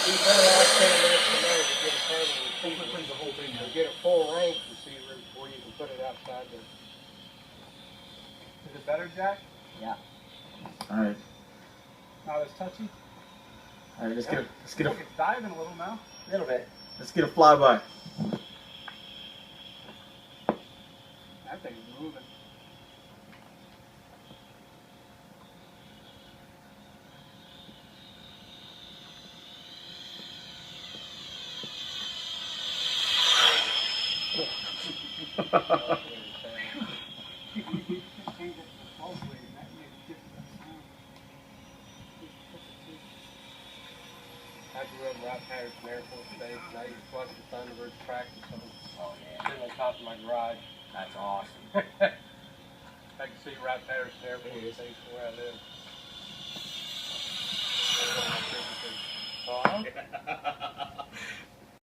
He's better off saying that tonight to get a permanent receiver. Brings the whole thing To out. get a full range receiver before you can put it outside the. Is it better, Jack? Yeah. All right. Not as touchy? All right, let's get a It's diving a little now. A little bit. let's get a flyby. That thing's moving. I grew up right Patterson Air Force Base, and I used to watch the Thunderbirds practice on sitting on top of my garage. That's awesome. I can see right Patterson Air Force Base where I live. Oh,